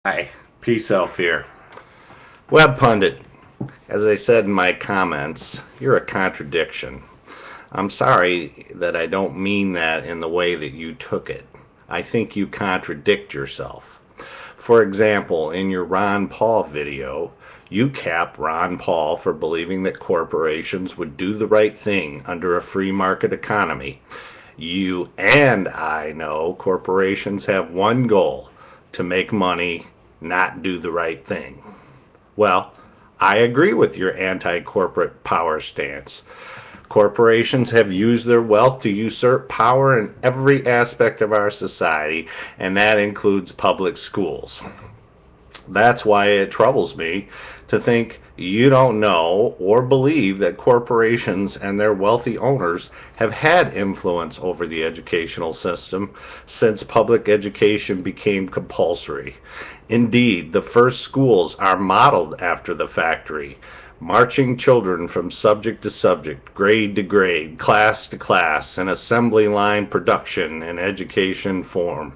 Hi, Peace Elf here. Web Pundit, as I said in my comments, you're a contradiction. I'm sorry that I don't mean that in the way that you took it. I think you contradict yourself. For example, in your Ron Paul video, you cap Ron Paul for believing that corporations would do the right thing under a free market economy. You and I know corporations have one goal: to make money, not do the right thing. Well, I agree with your anti corporate power stance. Corporations have used their wealth to usurp power in every aspect of our society, and that includes public schools. That's why it troubles me to think you don't know or believe that corporations and their wealthy owners have had influence over the educational system since public education became compulsory. Indeed, the first schools are modeled after the factory, marching children from subject to subject, grade to grade, class to class, in assembly line production and education form.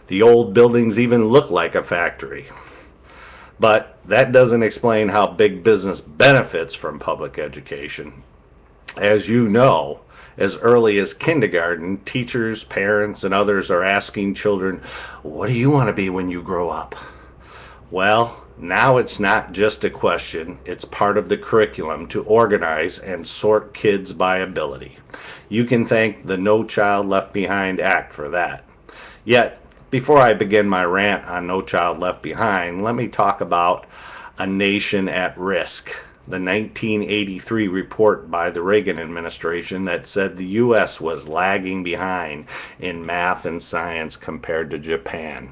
The old buildings even look like a factory. But that doesn't explain how big business benefits from public education. As you know, as early as kindergarten, teachers, parents, and others are asking children, "What do you want to be when you grow up?" Well, now it's not just a question, it's part of the curriculum to organize and sort kids by ability. You can thank the No Child Left Behind Act for that. Yet, before I begin my rant on No Child Left Behind, let me talk about A Nation at Risk, the 1983 report by the Reagan administration that said the U.S. was lagging behind in math and science compared to Japan.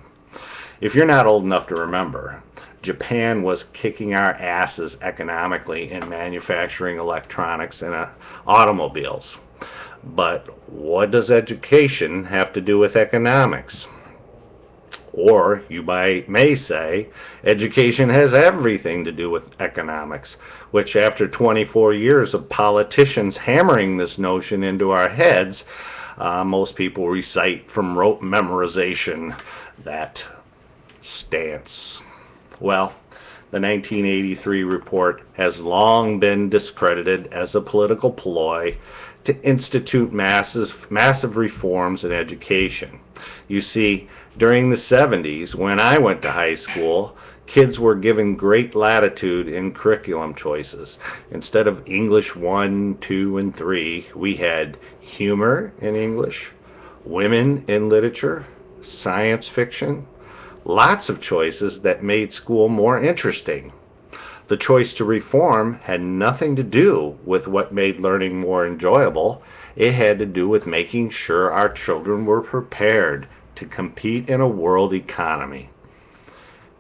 If you're not old enough to remember, Japan was kicking our asses economically in manufacturing electronics and automobiles. But what does education have to do with economics? Or you may say, education has everything to do with economics, which after 24 years of politicians hammering this notion into our heads, most people recite from rote memorization that stance. Well, the 1983 report has long been discredited as a political ploy to institute massive reforms in education. You see, during the 70s, when I went to high school, kids were given great latitude in curriculum choices. Instead of English 1, 2, and 3, we had humor in English, women in literature, science fiction, lots of choices that made school more interesting. The choice to reform had nothing to do with what made learning more enjoyable. It had to do with making sure our children were prepared to compete in a world economy.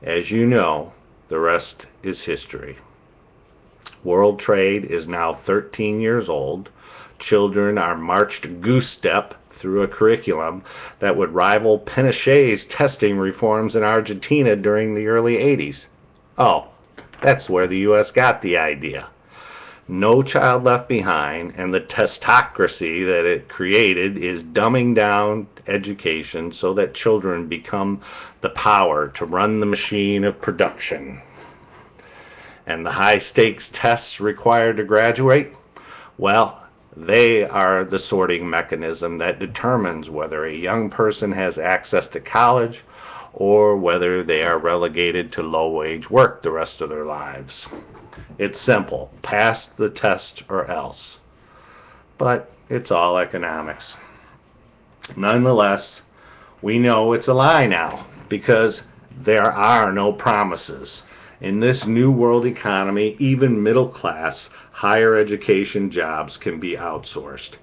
As you know, the rest is history. World trade is now 13 years old. Children are marched goose step through a curriculum that would rival Pinochet's testing reforms in Argentina during the early 80s. Oh, that's where the U.S. got the idea. No Child Left Behind and the testocracy that it created is dumbing down education so that children become the power to run the machine of production. And the high stakes tests required to graduate? Well, they are the sorting mechanism that determines whether a young person has access to college or whether they are relegated to low-wage work the rest of their lives. It's simple: pass the test or else. But it's all economics. Nonetheless, we know it's a lie now because there are no promises. In this new world economy, even middle class, higher education jobs can be outsourced.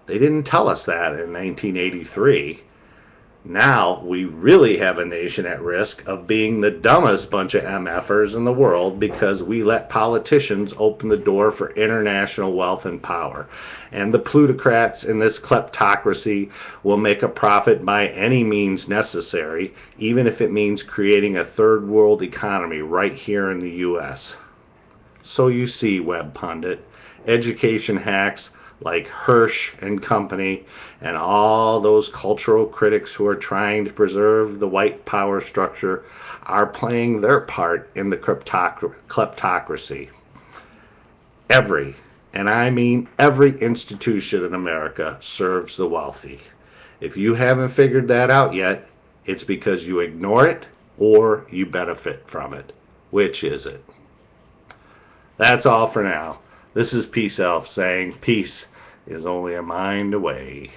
They didn't tell us that in 1983. Now we really have a nation at risk of being the dumbest bunch of MFers in the world because we let politicians open the door for international wealth and power. And the plutocrats in this kleptocracy will make a profit by any means necessary, even if it means creating a third world economy right here in the U.S. So you see, Web Pundit, education hacks like Hirsch and company, and all those cultural critics who are trying to preserve the white power structure are playing their part in the kleptocracy. Every, and I mean every institution in America serves the wealthy. If you haven't figured that out yet, it's because you ignore it or you benefit from it. Which is it? That's all for now. This is Peace Elf saying peace is only a mind away.